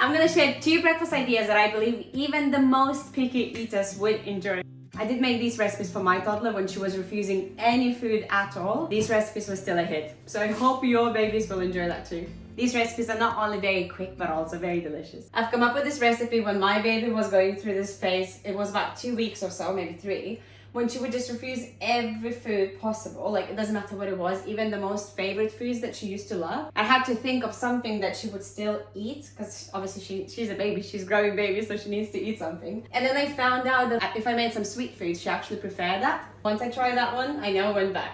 I'm gonna share 2 breakfast ideas that I believe even the most picky eaters would enjoy. I did make these recipes for my toddler when she was refusing any food at all. These recipes were still a hit, so I hope your babies will enjoy that too. These recipes are not only very quick, but also very delicious. I've come up with this recipe when my baby was going through this phase. It was about 2 weeks or so, maybe 3, when she would just refuse every food possible. Like, it doesn't matter what it was, even the most favorite foods that she used to love. I had to think of something that she would still eat, because obviously she's a baby, she's a growing baby, so she needs to eat something. And then I found out that if I made some sweet foods, she actually preferred that. Once I tried that one, I never went back.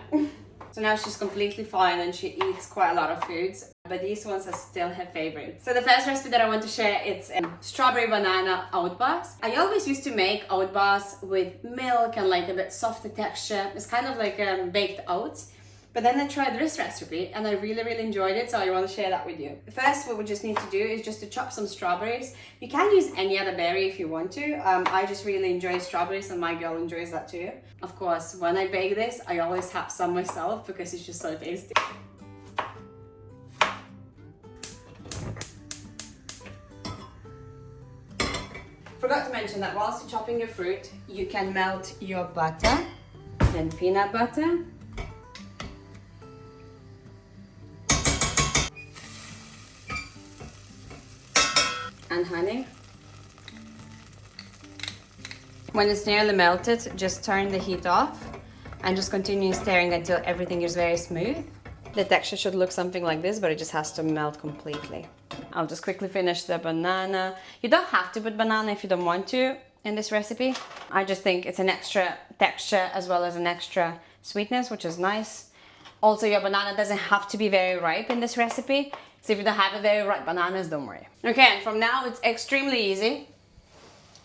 So now she's completely fine and she eats quite a lot of foods, but these ones are still her favorite. So the first recipe that I want to share, it's strawberry banana oat bars. I always used to make oat bars with milk and like a bit softer texture. It's kind of like baked oats. But then I tried this recipe and I really enjoyed it, so I want to share that with you. First, what we just need to do is just to chop some strawberries. You can use any other berry if you want to. I just really enjoy strawberries and my girl enjoys that too. Of course, when I bake this, I always have some myself because it's just so tasty. Forgot to mention that whilst you're chopping your fruit, you can melt your butter and peanut butter. And honey. When it's nearly melted, just turn the heat off and just continue stirring until everything is very smooth. The texture should look something like this, but it just has to melt completely. I'll just quickly finish the banana. You don't have to put banana if you don't want to in this recipe. I just think it's an extra texture as well as an extra sweetness, which is nice. Also, your banana doesn't have to be very ripe in this recipe. So if you don't have a very ripe bananas, don't worry. Okay, and from now it's extremely easy.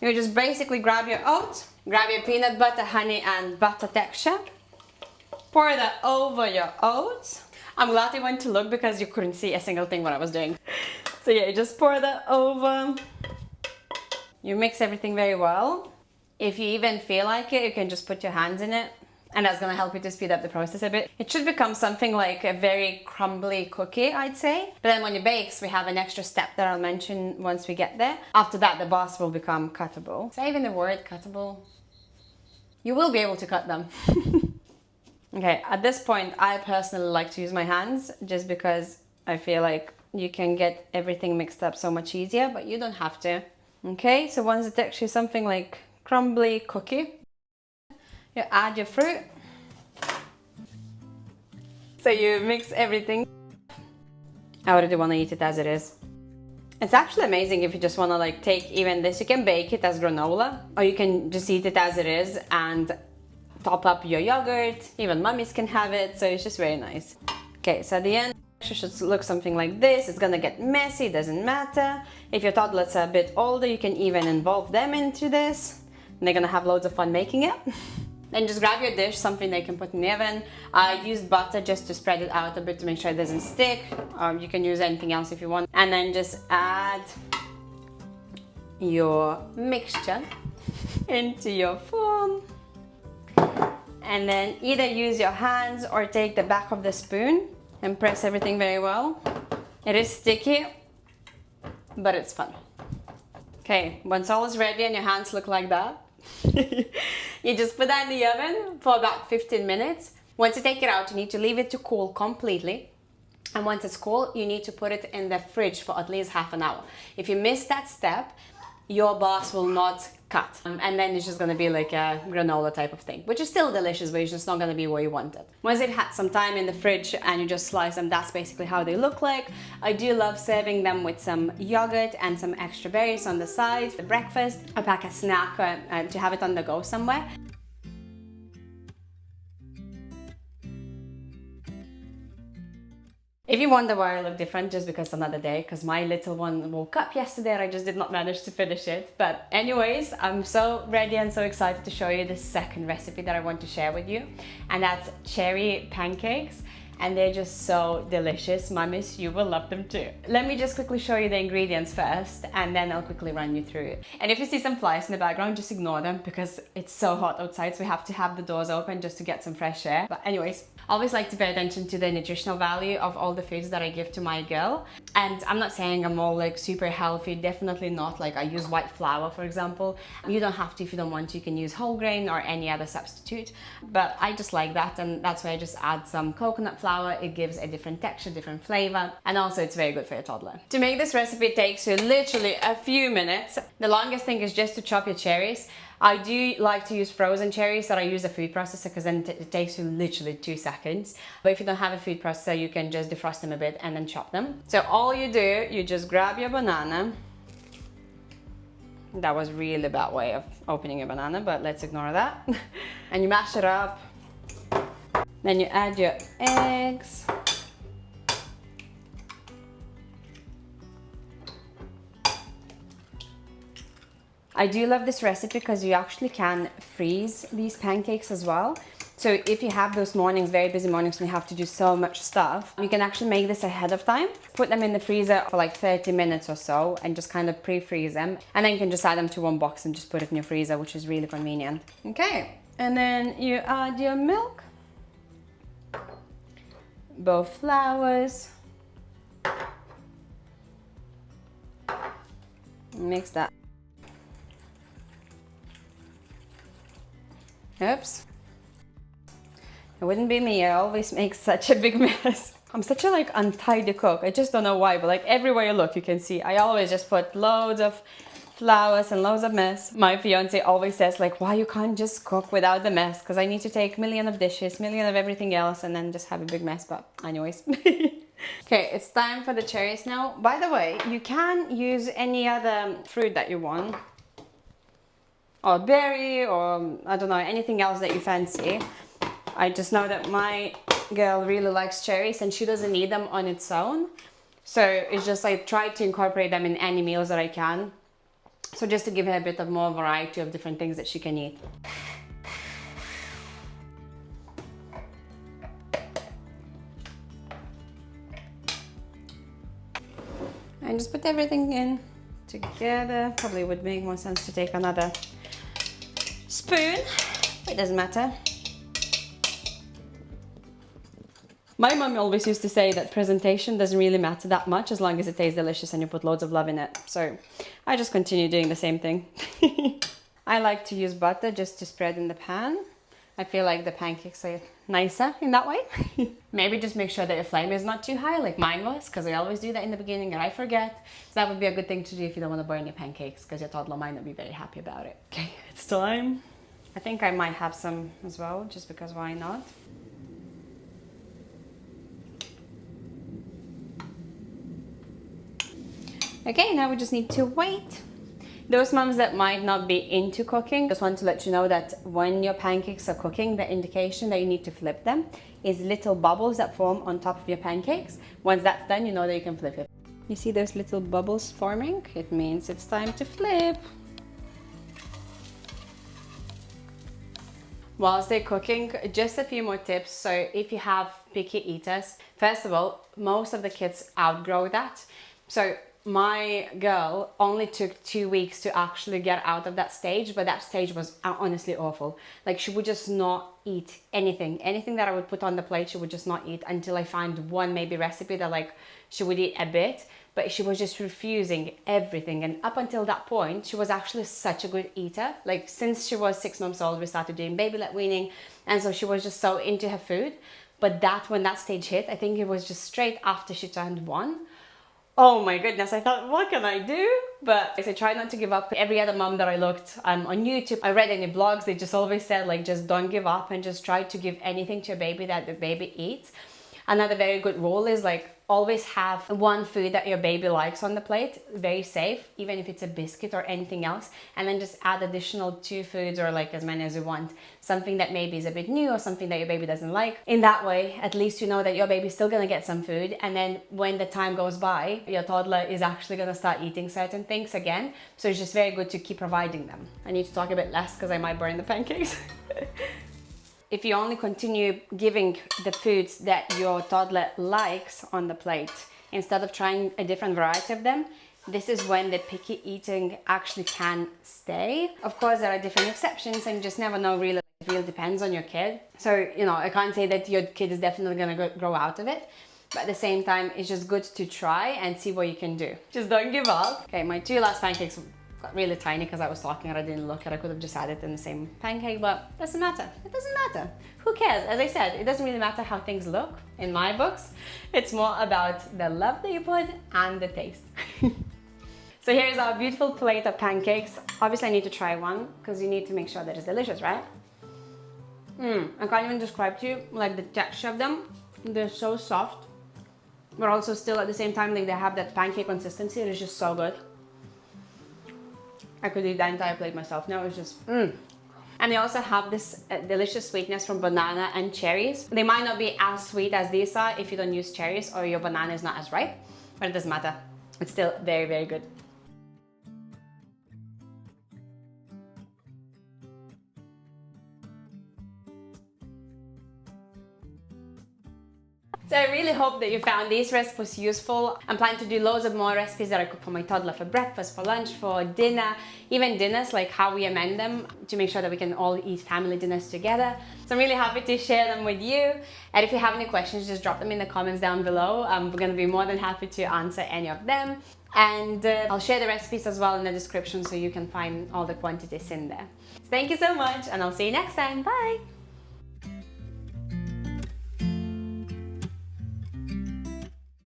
You just basically grab your oats, grab your peanut butter, honey, and butter texture. Pour that over your oats. I'm glad you went to look because you couldn't see a single thing what I was doing. So yeah, you just pour that over. You mix everything very well. If you even feel like it, you can just put your hands in it. And that's gonna help you to speed up the process a bit. It should become something like a very crumbly cookie, I'd say. But then when it bakes, we have an extra step that I'll mention once we get there. After that, the bars will become cuttable. Say even the word cuttable. You will be able to cut them. Okay, at this point, I personally like to use my hands just because I feel like you can get everything mixed up so much easier, but you don't have to. Okay, so once the texture is something like crumbly cookie, you add your fruit. So you mix everything. I already want to eat it as it is. It's actually amazing if you just want to like take even this. You can bake it as granola, or you can just eat it as it is and top up your yogurt. Even mummies can have it, so it's just very nice. Okay, so at the end, it should look something like this. It's gonna get messy, doesn't matter. If your toddlers are a bit older, you can even involve them into this. And they're gonna have loads of fun making it. Then just grab your dish, something they can put in the oven. I used butter just to spread it out a bit to make sure it doesn't stick. You can use anything else if you want. And then just add your mixture into your form. And then either use your hands or take the back of the spoon and press everything very well. It is sticky, but it's fun. Okay, once all is ready and your hands look like that, you just put that in the oven for about 15 minutes. Once you take it out, you need to leave it to cool completely. And once it's cool, you need to put it in the fridge for at least half an hour. If you miss that step, your bars will not cut. And then it's just gonna be like a granola type of thing, which is still delicious, but it's just not gonna be what you wanted. Once they've had some time in the fridge and you just slice them, that's basically how they look like. I do love serving them with some yogurt and some extra berries on the side for breakfast. I pack a snack to have it on the go somewhere. If you wonder why I look different, just because another day, because my little one woke up yesterday and I just did not manage to finish it. But anyways, I'm so ready and so excited to show you the second recipe that I want to share with you. And that's cherry pancakes. And they're just so delicious. Mummies, you will love them too. Let me just quickly show you the ingredients first, and then I'll quickly run you through it. And if you see some flies in the background, just ignore them because it's so hot outside, so we have to have the doors open just to get some fresh air. But anyways, I always like to pay attention to the nutritional value of all the foods that I give to my girl. And I'm not saying I'm all like super healthy, definitely not. Like I use white flour, for example. You don't have to if you don't want to. You can use whole grain or any other substitute. But I just like that, and that's why I just add some coconut flour. It gives a different texture, different flavor, and also it's very good for your toddler. To make this recipe takes you literally a few minutes. The longest thing is just to chop your cherries. I do like to use frozen cherries that I use a food processor, because then it takes you literally 2 seconds. But if you don't have a food processor, you can just defrost them a bit and then chop them. So all you do, you just grab your banana. That was really a bad way of opening a banana, but let's ignore that. And you mash it up. Then you add your eggs. I do love this recipe because you actually can freeze these pancakes as well. So if you have those mornings, very busy mornings, and you have to do so much stuff, you can actually make this ahead of time. Put them in the freezer for like 30 minutes or so and just kind of pre-freeze them. And then you can just add them to one box and just put it in your freezer, which is really convenient. Okay, and then you add your milk, both flours. Mix that. Oops. It wouldn't be me, I always make such a big mess. I'm such a like untidy cook, I just don't know why, but like everywhere you look you can see I always just put loads of flours and loads of mess. My fiance always says like, why you can't just cook without the mess, because I need to take million of dishes, million of everything else, and then just have a big mess. But anyways. Okay, it's time for the cherries now. By the way, you can use any other fruit that you want, or berry, or I don't know, anything else that you fancy. I just know that my girl really likes cherries and she doesn't need them on its own. So it's just I try to incorporate them in any meals that I can. So just to give her a bit of more variety of different things that she can eat. And just put everything in together. Probably would make more sense to take another spoon, but it doesn't matter. My mom always used to say that presentation doesn't really matter that much as long as it tastes delicious and you put loads of love in it. So I just continue doing the same thing. I like to use butter just to spread in the pan. I feel like the pancakes are nicer in that way. Maybe just make sure that your flame is not too high like mine was, because I always do that in the beginning and I forget. So that would be a good thing to do if you don't want to burn your pancakes, because your toddler might not be very happy about it. Okay, it's time. I think I might have some as well, just because why not? Okay, now we just need to wait. Those moms that might not be into cooking, just want to let you know that when your pancakes are cooking, the indication that you need to flip them is little bubbles that form on top of your pancakes. Once that's done, you know that you can flip it. You see those little bubbles forming? It means it's time to flip. Whilst they're cooking, just a few more tips. So if you have picky eaters, first of all, most of the kids outgrow that. So my girl only took 2 weeks to actually get out of that stage, but that stage was honestly awful. Like she would just not eat anything that I would put on the plate. She would just not eat until I find one maybe recipe that like she would eat a bit, but she was just refusing everything. And up until that point, she was actually such a good eater. Like since she was 6 months old, we started doing baby-led weaning, and so she was just so into her food. But when that stage hit, I think it was just straight after she turned 1. Oh my goodness, I thought, what can I do? But I tried not to give up. Every other mom that I looked on YouTube, I read any blogs, they just always said like, just don't give up and just try to give anything to your baby that the baby eats. Another very good rule is like, always have one food that your baby likes on the plate, very safe, even if it's a biscuit or anything else, and then just add additional 2 foods or like as many as you want. Something that maybe is a bit new or something that your baby doesn't like. In that way, at least you know that your baby's still gonna get some food, and then when the time goes by, your toddler is actually gonna start eating certain things again. So it's just very good to keep providing them. I need to talk a bit less because I might burn the pancakes. If you only continue giving the foods that your toddler likes on the plate, instead of trying a different variety of them, this is when the picky eating actually can stay. Of course, there are different exceptions and you just never know really It really depends on your kid. So, you know, I can't say that your kid is definitely gonna grow out of it. But at the same time, it's just good to try and see what you can do. Just don't give up. Okay, my 2 last pancakes got really tiny because I was talking and I didn't look, and I could have just added in the same pancake, but it doesn't matter. It doesn't matter. Who cares? As I said, it doesn't really matter how things look in my books. It's more about the love that you put and the taste. So here's our beautiful plate of pancakes. Obviously I need to try one because you need to make sure that it's delicious, right? I can't even describe to you like the texture of them. They're so soft, but also still at the same time like they have that pancake consistency. It is just so good. I could eat that entire plate myself now. It's just And they also have this delicious sweetness from banana and cherries. They might not be as sweet as these are if you don't use cherries or your banana is not as ripe, but it doesn't matter. It's still very, very good. So I really hope that you found these recipes useful. I'm planning to do loads of more recipes that I cook for my toddler for breakfast, for lunch, for dinner, even dinners, like how we amend them to make sure that we can all eat family dinners together. So I'm really happy to share them with you. And if you have any questions, just drop them in the comments down below. I'm going to be more than happy to answer any of them. And I'll share the recipes as well in the description so you can find all the quantities in there. So thank you so much, and I'll see you next time. Bye!